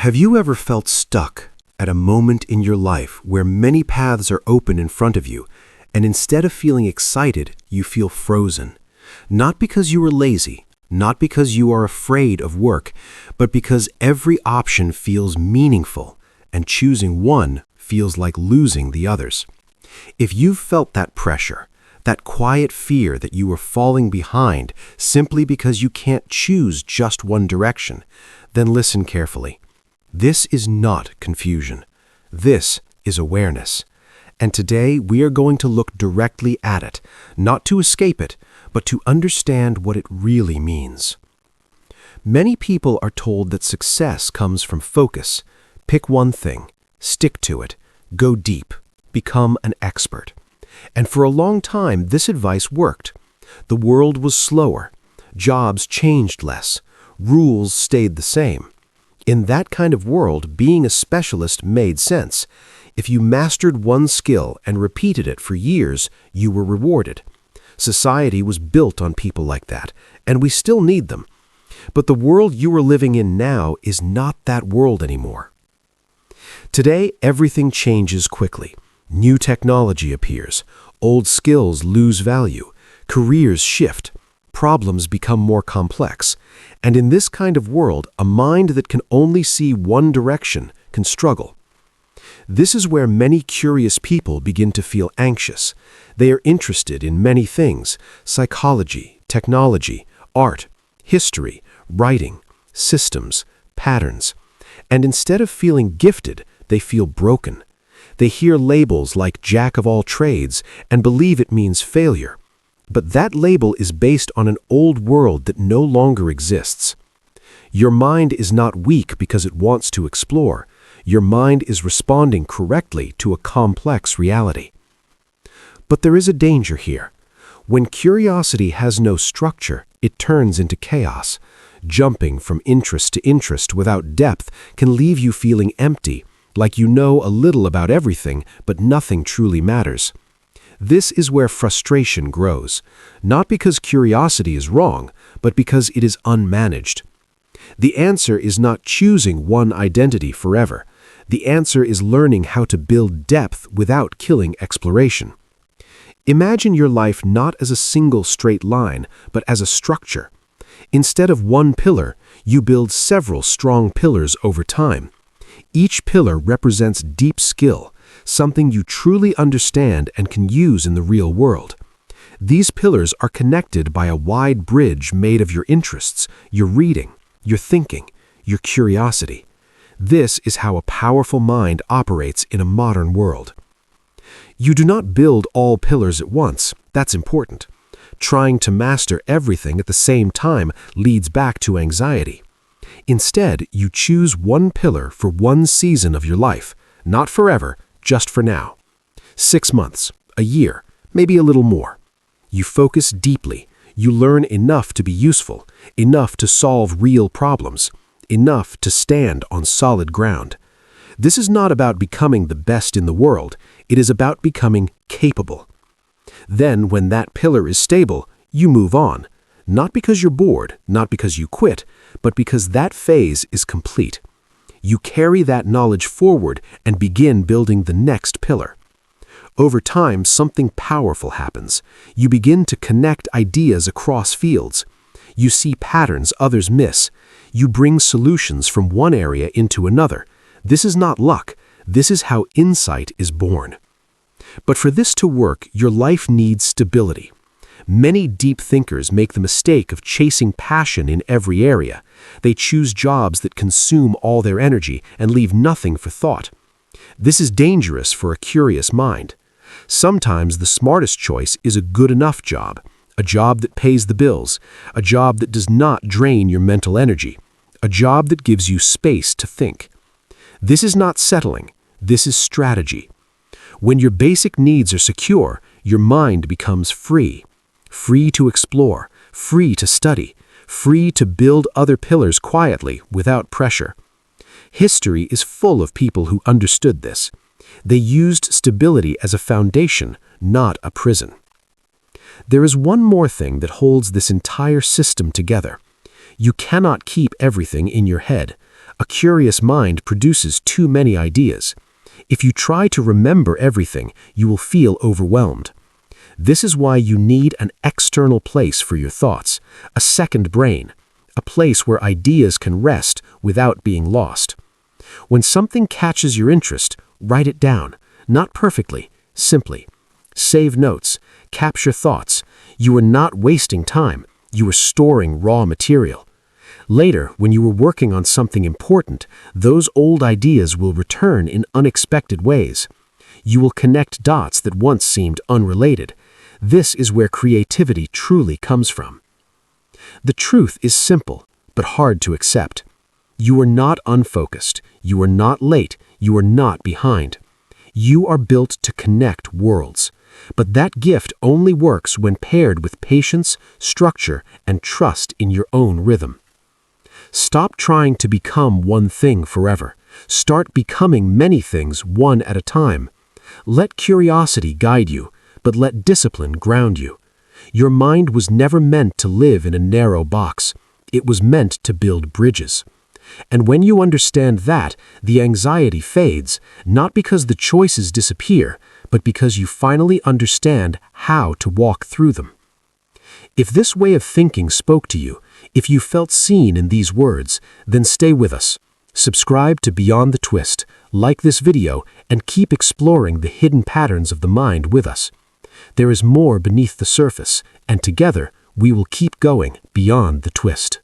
Have you ever felt stuck at a moment in your life where many paths are open in front of you, and instead of feeling excited, you feel frozen? Not because you are lazy, not because you are afraid of work, but because every option feels meaningful, and choosing one feels like losing the others. If you've felt that pressure, that quiet fear that you are falling behind simply because you can't choose just one direction, then listen carefully. This is not confusion. This is awareness. And today we are going to look directly at it, not to escape it, but to understand what it really means. Many people are told that success comes from focus. Pick one thing, stick to it, go deep, become an expert. And for a long time, this advice worked. The world was slower, jobs changed less, rules stayed the same. In that kind of world, being a specialist made sense. If you mastered one skill and repeated it for years, you were rewarded. Society was built on people like that, and we still need them. But the world you are living in now is not that world anymore. Today, everything changes quickly. New technology appears, old skills lose value, careers shift, problems become more complex, and in this kind of world, a mind that can only see one direction can struggle. This is where many curious people begin to feel anxious. They are interested in many things: psychology, technology, art, history, writing, systems, patterns. And instead of feeling gifted, they feel broken. They hear labels like jack of all trades and believe it means failure. But that label is based on an old world that no longer exists. Your mind is not weak because it wants to explore. Your mind is responding correctly to a complex reality. But there is a danger here. When curiosity has no structure, it turns into chaos. Jumping from interest to interest without depth can leave you feeling empty, like you know a little about everything, but nothing truly matters. This is where frustration grows, not because curiosity is wrong, but because it is unmanaged. The answer is not choosing one identity forever. The answer is learning how to build depth without killing exploration. Imagine your life not as a single straight line, but as a structure. Instead of one pillar, you build several strong pillars over time. Each pillar represents deep skill, something you truly understand and can use in the real world. These pillars are connected by a wide bridge made of your interests, your reading, your thinking, your curiosity. This is how a powerful mind operates in a modern world. You do not build all pillars at once. That's important. Trying to master everything at the same time leads back to anxiety. Instead, you choose one pillar for one season of your life, not forever, just for now. 6 months, a year, maybe a little more. You focus deeply. You learn enough to be useful, enough to solve real problems, enough to stand on solid ground. This is not about becoming the best in the world. It is about becoming capable. Then, when that pillar is stable, you move on. Not because you're bored, not because you quit, but because that phase is complete. You carry that knowledge forward and begin building the next pillar. Over time, something powerful happens. You begin to connect ideas across fields. You see patterns others miss. You bring solutions from one area into another. This is not luck. This is how insight is born. But for this to work, your life needs stability. Many deep thinkers make the mistake of chasing passion in every area. They choose jobs that consume all their energy and leave nothing for thought. This is dangerous for a curious mind. Sometimes the smartest choice is a good enough job, a job that pays the bills, a job that does not drain your mental energy, a job that gives you space to think. This is not settling. This is strategy. When your basic needs are secure, your mind becomes free. Free to explore, free to study, free to build other pillars quietly without pressure. History is full of people who understood this. They used stability as a foundation, not a prison. There is one more thing that holds this entire system together. You cannot keep everything in your head. A curious mind produces too many ideas. If you try to remember everything, you will feel overwhelmed. This is why you need an external place for your thoughts, a second brain, a place where ideas can rest without being lost. When something catches your interest, write it down, not perfectly, simply. Save notes, capture thoughts. You are not wasting time, you are storing raw material. Later, when you are working on something important, those old ideas will return in unexpected ways. You will connect dots that once seemed unrelated. This is where creativity truly comes from. The truth is simple, but hard to accept. You are not unfocused, you are not late, you are not behind. You are built to connect worlds. But that gift only works when paired with patience, structure, and trust in your own rhythm. Stop trying to become one thing forever. Start becoming many things one at a time. Let curiosity guide you, but let discipline ground you. Your mind was never meant to live in a narrow box. It was meant to build bridges. And when you understand that, the anxiety fades, not because the choices disappear, but because you finally understand how to walk through them. If this way of thinking spoke to you, if you felt seen in these words, then stay with us. Subscribe to Beyond the Twist, like this video, and keep exploring the hidden patterns of the mind with us. There is more beneath the surface, and together we will keep going beyond the twist.